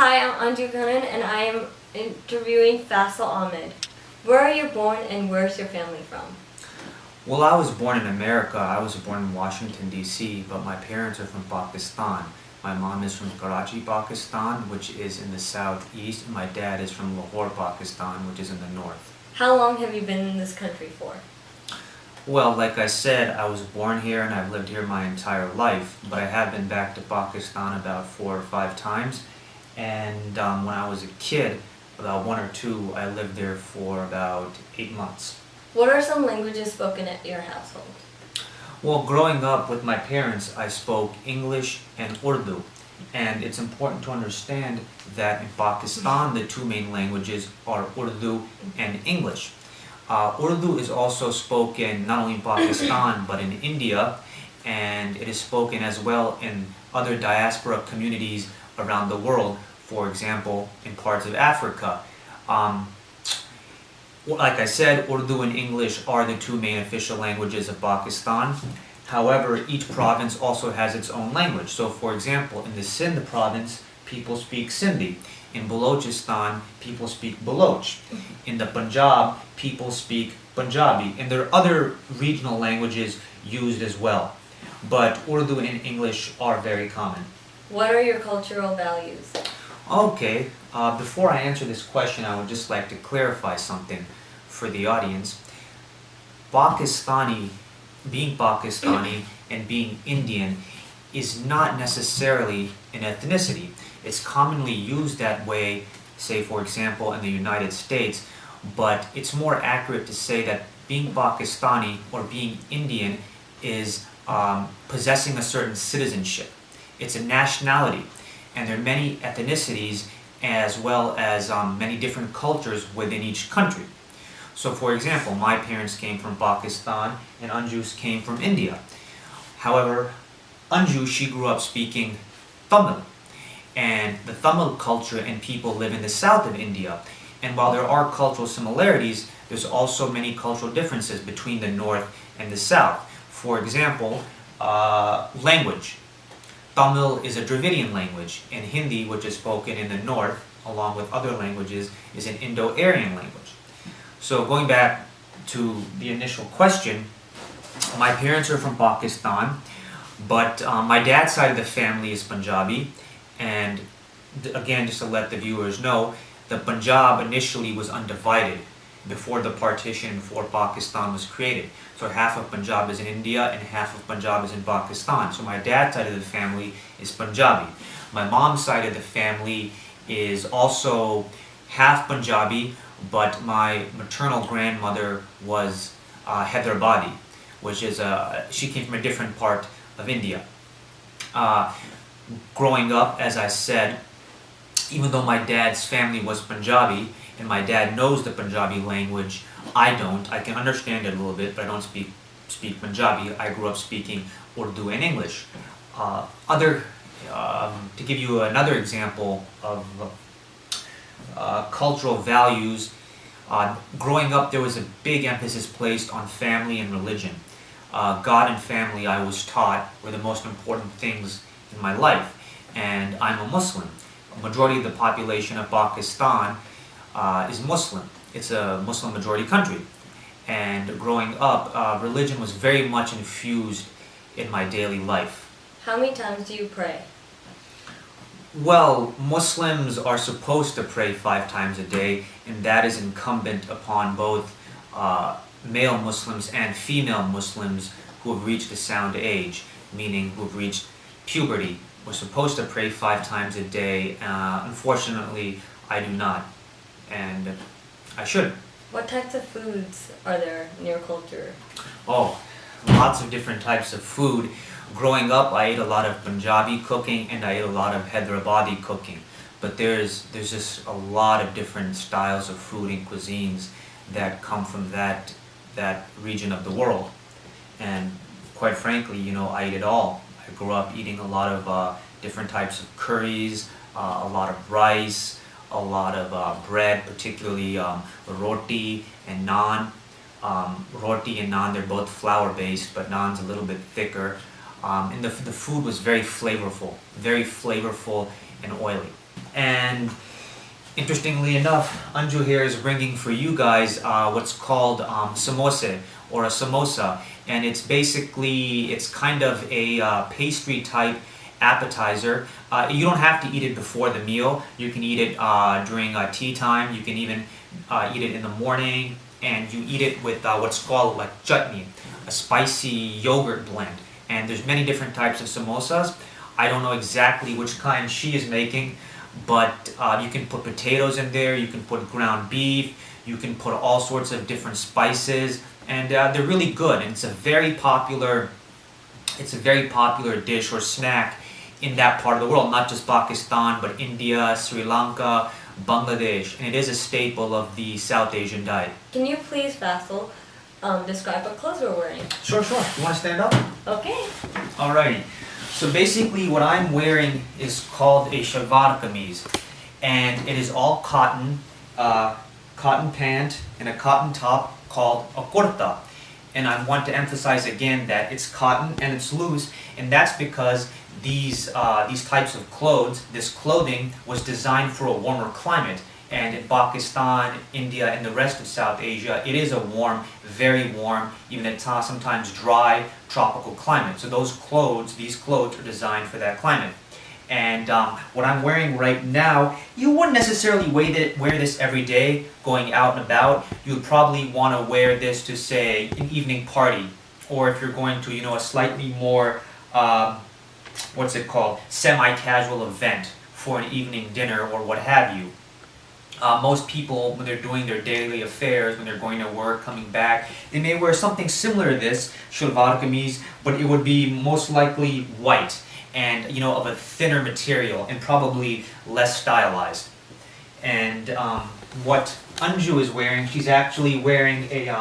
Hi, I'm Anju and I am interviewing Faisal Ahmed. Where are you born and where's your family from? Well, I was born in America. I was born in Washington, D.C., but my parents are from Pakistan. My mom is from Karachi, Pakistan, which is in the southeast, and my dad is from Lahore, Pakistan, which is in the north. How long have you been in this country for? Well, like I said, I was born here and I've lived here my entire life, but I have been back to Pakistan about 4 or 5 times. And when I was a kid, about 1 or 2, I lived there for about 8 months. What are some languages spoken at your household? Well, growing up with my parents, I spoke English and Urdu. And it's important to understand that in Pakistan, the 2 main languages are Urdu and English. Urdu is also spoken not only in Pakistan, but in India, and it is spoken as well in other diaspora communities around the world, for example, in parts of Africa. Like I said, Urdu and English are the 2 main official languages of Pakistan. However, each province also has its own language. So, for example, in the Sindh province, people speak Sindhi. In Balochistan, people speak Baloch. In the Punjab, people speak Punjabi. And there are other regional languages used as well. But Urdu and English are very common. What are your cultural values? Okay, before I answer this question, I would just like to clarify something for the audience. Being Pakistani and being Indian is not necessarily an ethnicity. It's commonly used that way, say for example in the United States, but it's more accurate to say that being Pakistani or being Indian is possessing a certain citizenship. It's a nationality, and there are many ethnicities as well as many different cultures within each country. So for example, my parents came from Pakistan and Anju came from India. However, Anju, she grew up speaking Tamil, and the Tamil culture and people live in the south of India. And while there are cultural similarities, there's also many cultural differences between the north and the south. For example, language. Tamil is a Dravidian language, and Hindi, which is spoken in the north, along with other languages, is an Indo-Aryan language. So going back to the initial question, my parents are from Pakistan, but my dad's side of the family is Punjabi, and again, just to let the viewers know, the Punjab initially was undivided before the partition, before Pakistan was created. So half of Punjab is in India and half of Punjab is in Pakistan. So my dad's side of the family is Punjabi. My mom's side of the family is also half Punjabi, but my maternal grandmother was Hyderabadi, which is she came from a different part of India. Growing up, as I said, even though my dad's family was Punjabi, and my dad knows the Punjabi language, I don't. I can understand it a little bit, but I don't speak Punjabi. I grew up speaking Urdu and English. To give you another example of cultural values, growing up there was a big emphasis placed on family and religion. God and family, I was taught, were the most important things in my life, and I'm a Muslim. A majority of the population of Pakistan is Muslim. It's a Muslim majority country, and growing up, religion was very much infused in my daily life. How many times do you pray? Well, Muslims are supposed to pray 5 times a day, and that is incumbent upon both male Muslims and female Muslims who have reached a sound age, meaning who have reached puberty. We're supposed to pray 5 times a day. Unfortunately, I do not, and I should. What types of foods are there in your culture? Oh, lots of different types of food. Growing up, I ate a lot of Punjabi cooking and I ate a lot of Hyderabadi cooking. But there's just a lot of different styles of food and cuisines that come from that region of the world. And quite frankly, I ate it all. I grew up eating a lot of different types of curries, a lot of rice, a lot of bread, particularly roti and naan. Roti and naan, they're both flour-based, but naan's a little bit thicker. And the food was very flavorful and oily. And interestingly enough, Anju here is bringing for you guys what's called samosa or a samosa, and it's kind of a pastry type appetizer. You don't have to eat it before the meal. You can eat it during tea time. You can even eat it in the morning, and you eat it with what's called like chutney, a spicy yogurt blend. And there's many different types of samosas. I don't know exactly which kind she is making, but you can put potatoes in there, you can put ground beef, you can put all sorts of different spices, and they're really good. And it's a very popular dish or snack in that part of the world, not just Pakistan, but India, Sri Lanka, Bangladesh, and it is a staple of the South Asian diet. Can you please, Faisal, describe what clothes we're wearing? Sure. You want to stand up? Okay. Alrighty. So basically what I'm wearing is called a shalwar kameez, and it is all cotton, cotton pant and a cotton top called a kurta. And I want to emphasize again that it's cotton and it's loose, and that's because these types of clothes, this clothing was designed for a warmer climate. And in Pakistan, India, and the rest of South Asia, it is a warm, very warm, even at times sometimes dry, tropical climate. So these clothes are designed for that climate. And what I'm wearing right now, you wouldn't necessarily wear this every day going out and about. You'd probably want to wear this to, say, an evening party, or if you're going to, a slightly more, semi-casual event for an evening dinner or what have you. Most people, when they're doing their daily affairs, when they're going to work, coming back, they may wear something similar to this, shalwar kameez, but it would be most likely white and, of a thinner material and probably less stylized. And what Anju is wearing, she's actually wearing a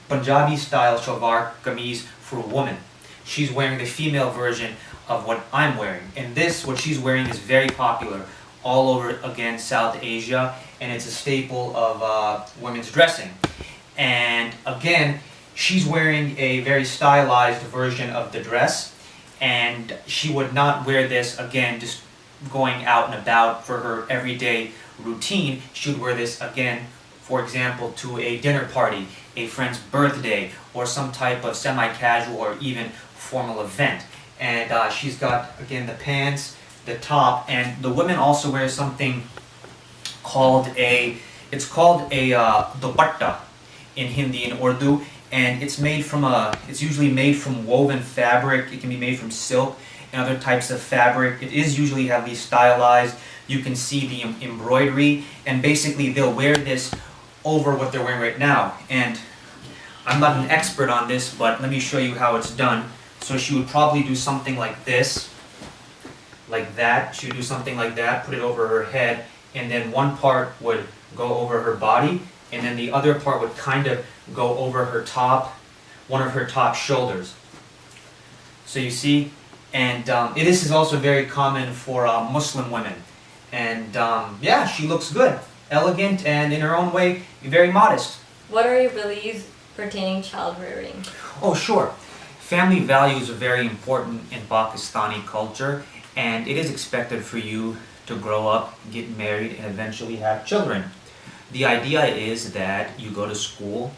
Punjabi style shalwar kameez for a woman. She's wearing the female version of what I'm wearing. And what she's wearing is very popular all over, again, South Asia, and it's a staple of women's dressing. And again, she's wearing a very stylized version of the dress, and she would not wear this, again, just going out and about for her everyday routine. She would wear this, again, for example, to a dinner party, a friend's birthday, or some type of semi-casual or even formal event. And she's got, again, the pants, the top, and the women also wear something called dupatta in Hindi and Urdu, and it's usually made from woven fabric. It can be made from silk and other types of fabric. It is usually heavily stylized. You can see the embroidery, and basically they'll wear this over what they're wearing right now. And I'm not an expert on this, but let me show you how it's done. So she would probably do something like this, like that. She would do something like that, put it over her head, and then one part would go over her body, and then the other part would kind of go over her top, one of her top shoulders. So you see, and this is also very common for Muslim women. And yeah, she looks good, elegant, and in her own way, very modest. What are your beliefs pertaining child rearing? Oh, sure. Family values are very important in Pakistani culture, and it is expected for you to grow up, get married, and eventually have children. The idea is that you go to school,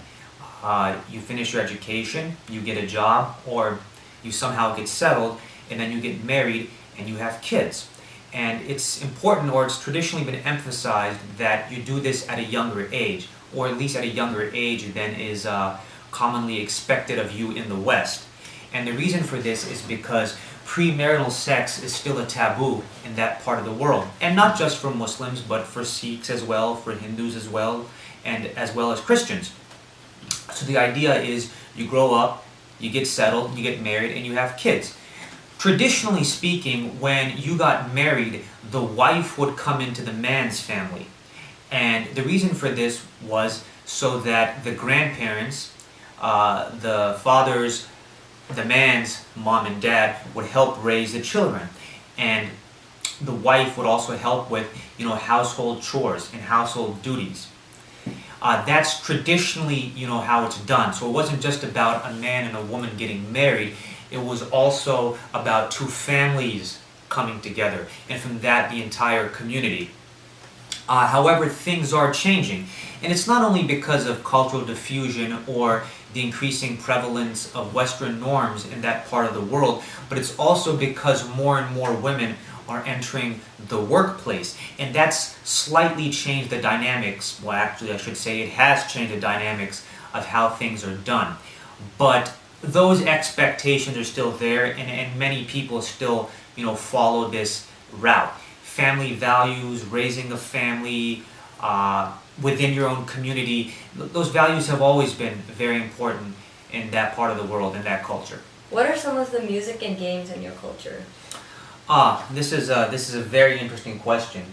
you finish your education, you get a job, or you somehow get settled, and then you get married and you have kids. And it's important, or it's traditionally been emphasized, that you do this at a younger age, or at least at a younger age than is commonly expected of you in the West. And the reason for this is because premarital sex is still a taboo in that part of the world. And not just for Muslims, but for Sikhs as well, for Hindus as well, and as well as Christians. So the idea is you grow up, you get settled, you get married, and you have kids. Traditionally speaking, when you got married, the wife would come into the man's family. And the reason for this was so that the grandparents, the man's mom and dad would help raise the children, and the wife would also help with household chores and household duties. That's traditionally how it's done. So it wasn't just about a man and a woman getting married, it was also about two families coming together, and from that the entire community. However, things are changing. And it's not only because of cultural diffusion or the increasing prevalence of Western norms in that part of the world, but it's also because more and more women are entering the workplace. And that's slightly changed the dynamics. Well, actually, I should say it has changed the dynamics of how things are done. But those expectations are still there, and many people still, follow this route. Family values, raising a family within your own community, those values have always been very important in that part of the world, in that culture. What are some of the music and games in your culture? This is a very interesting question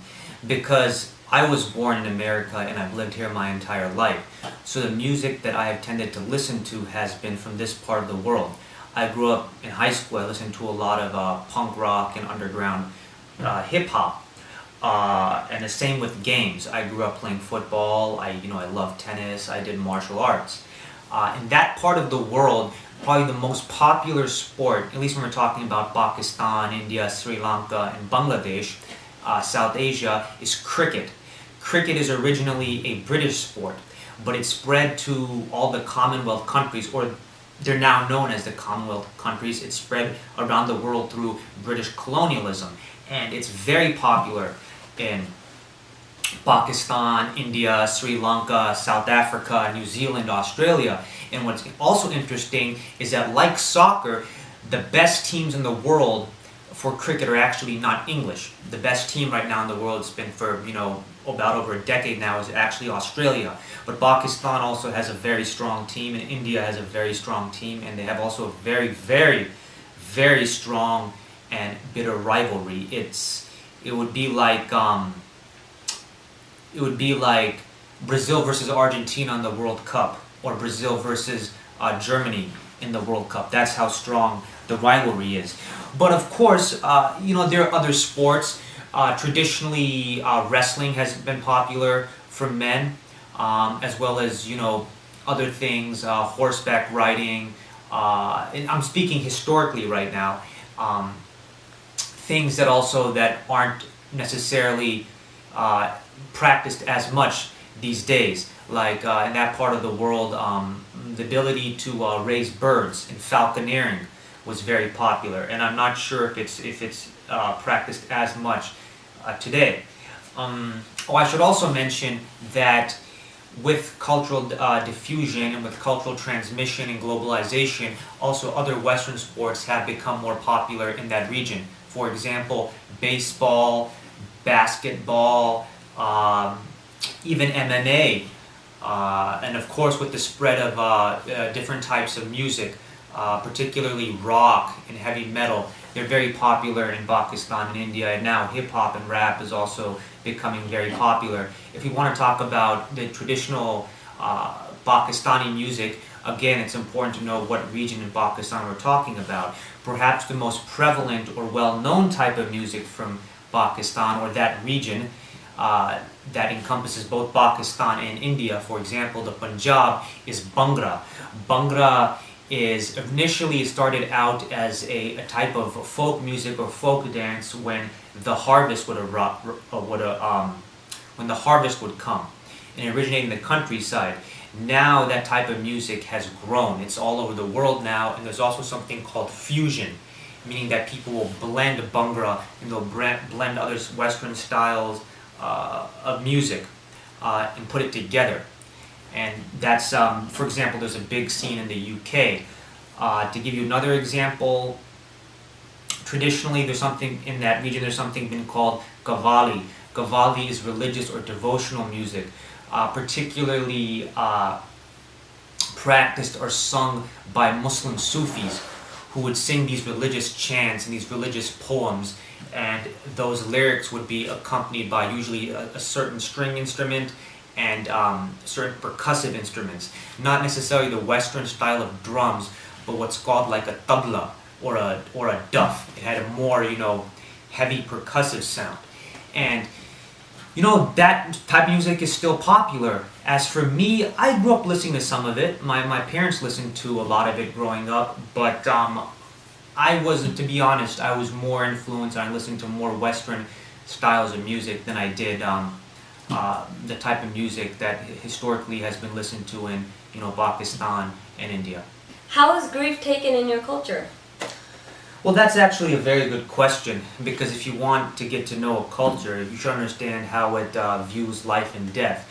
because I was born in America and I've lived here my entire life. So the music that I have tended to listen to has been from this part of the world. I grew up in high school. I listened to a lot of punk rock and underground hip hop. And the same with games. I grew up playing football. I loved tennis. I did martial arts. In that part of the world, probably the most popular sport, at least when we're talking about Pakistan, India, Sri Lanka, and Bangladesh, South Asia, is cricket. Cricket is originally a British sport, but it spread to all the Commonwealth countries, or they're now known as the Commonwealth countries. It spread around the world through British colonialism, and it's very popular in Pakistan, India, Sri Lanka, South Africa, New Zealand, Australia. And what's also interesting is that, like soccer, the best teams in the world for cricket are actually not English. The best team right now in the world, it's been for, about over a decade now, is actually Australia. But Pakistan also has a very strong team, and India has a very strong team, and they have also a very, very, very strong and bitter rivalry. It would be like Brazil versus Argentina in the World Cup, or Brazil versus Germany in the World Cup. That's how strong the rivalry is. But of course, there are other sports. Traditionally, wrestling has been popular for men, as well as other things, horseback riding. And I'm speaking historically right now. Things that aren't necessarily practiced as much these days, like in that part of the world, the ability to raise birds and falconeering was very popular, and I'm not sure if it's practiced as much today. I should also mention that with cultural diffusion and with cultural transmission and globalization, also other Western sports have become more popular in that region. For example, baseball, basketball, even MMA, and of course with the spread of different types of music, particularly rock and heavy metal, they're very popular in Pakistan and India, and now hip-hop and rap is also becoming very popular. If we want to talk about the traditional Pakistani music, again, it's important to know what region in Pakistan we're talking about. Perhaps the most prevalent or well-known type of music from Pakistan or that region that encompasses both Pakistan and India, for example, the Punjab, is Bhangra. Bhangra is initially started out as a type of folk music or folk dance when the harvest would come, and it originated in the countryside. Now that type of music has grown. It's all over the world now, and there's also something called fusion, meaning that people will blend Bhangra and they'll blend other Western styles of music and put it together. And that's, for example, there's a big scene in the UK. To give you another example, traditionally there's something in that region, there's something been called Qawwali. Qawwali is religious or devotional music, particularly practiced or sung by Muslim Sufis, who would sing these religious chants and these religious poems, and those lyrics would be accompanied by usually a certain string instrument and certain percussive instruments. Not necessarily the Western style of drums, but what's called like a tabla or a duff. It had a more heavy percussive sound, and that type of music is still popular. As for me, I grew up listening to some of it. My parents listened to a lot of it growing up, but to be honest, I was more influenced. I listened to more Western styles of music than I did the type of music that historically has been listened to in Pakistan and India. How is grief taken in your culture? Well, that's actually a very good question, because if you want to get to know a culture, you should understand how it views life and death.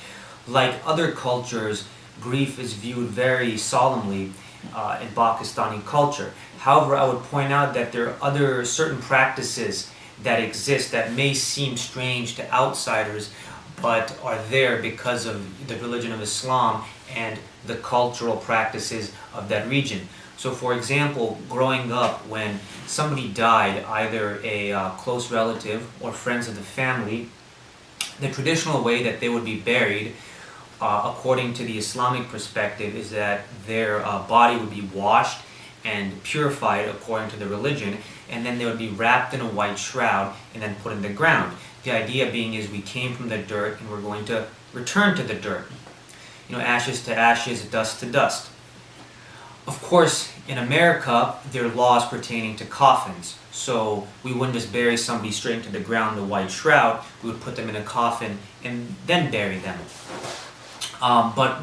Like other cultures, grief is viewed very solemnly in Pakistani culture. However, I would point out that there are other certain practices that exist that may seem strange to outsiders, but are there because of the religion of Islam and the cultural practices of that region. So for example, growing up, when somebody died, either a close relative or friends of the family, the traditional way that they would be buried, according to the Islamic perspective, is that their body would be washed and purified according to the religion, and then they would be wrapped in a white shroud and then put in the ground. The idea being is we came from the dirt and we're going to return to the dirt. Ashes to ashes, dust to dust. Of course, in America, there are laws pertaining to coffins. So we wouldn't just bury somebody straight into the ground, the white shroud. We would put them in a coffin and then bury them. But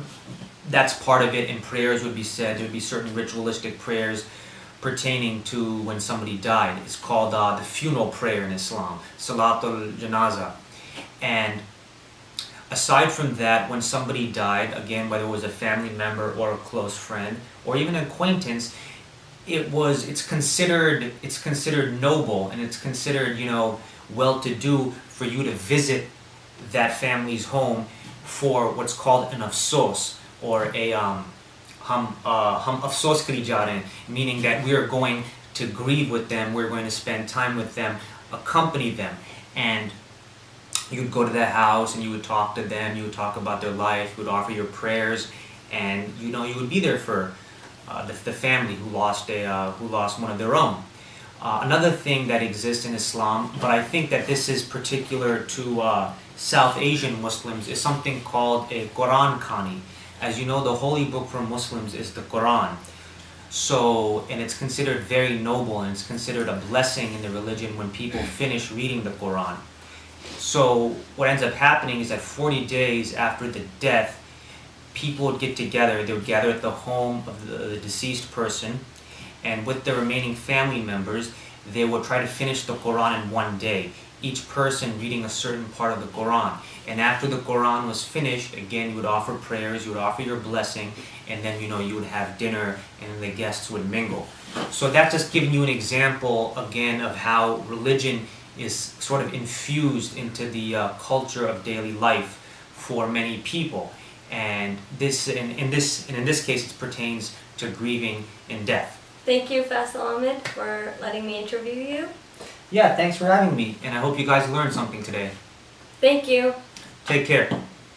that's part of it, and prayers would be said. There would be certain ritualistic prayers pertaining to when somebody died. It's called the funeral prayer in Islam, Salatul Janaza. And aside from that, when somebody died, again, whether it was a family member or a close friend or even an acquaintance, it's considered noble, and it's considered well-to-do for you to visit that family's home for what's called an afsos, or a hum afsos kari ja rahe hain, meaning that we are going to grieve with them, we're going to spend time with them, accompany them. And you would go to their house and you would talk to them, you would talk about their life, you would offer your prayers, and you would be there for the family who lost one of their own. Another thing that exists in Islam, but I think that this is particular to South Asian Muslims, is something called a Quran Khani. As you know, the holy book for Muslims is the Quran. So, and it's considered very noble, and it's considered a blessing in the religion when people finish reading the Quran. So what ends up happening is that 40 days after the death, people would get together. They would gather at the home of the deceased person, and with the remaining family members, they would try to finish the Quran in one day, each person reading a certain part of the Quran. And after the Quran was finished, again, you would offer prayers, you would offer your blessing, and then you would have dinner, and the guests would mingle. So that's just giving you an example again of how religion is sort of infused into the culture of daily life for many people. And in this case, it pertains to grieving and death. Thank you, Faisal Ahmed, for letting me interview you. Yeah, thanks for having me, and I hope you guys learned something today. Thank you. Take care.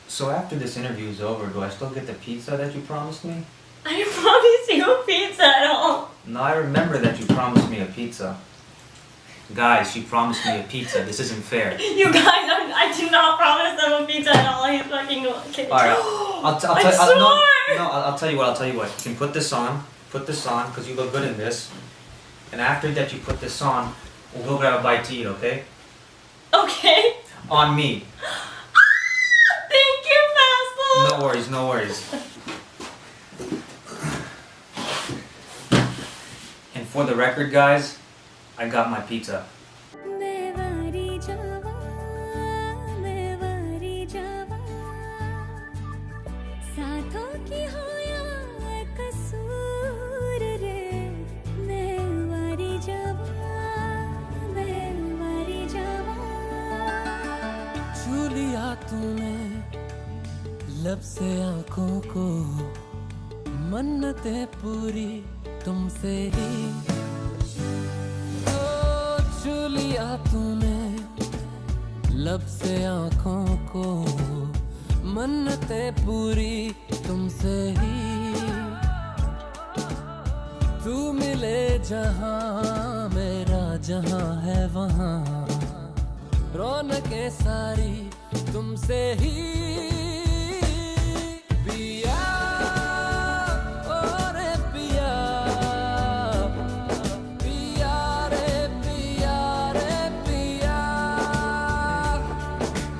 So after this interview is over, do I still get the pizza that you promised me? I didn't promise you a pizza at all. No, I remember that you promised me a pizza. Guys, she promised me a pizza. This isn't fair. You guys, I did not promise them a pizza at all. He's fucking kidding. Alright, I'll tell you what. You can put this on, because you look good in this. And after that you put this on, we'll go grab a bite to eat, okay? Okay. On me. Thank you, Faisal. No worries. And for the record, guys, I got my pizza. छू लिया तूने लब से आँखों को मन्नतें पूरी तुमसे ही छू लिया तूने लब से आँखों को मन्नतें पूरी तुमसे ही तू मिले जहाँ मेरा जहाँ है वहाँ रौनकें सारी तुमसे ही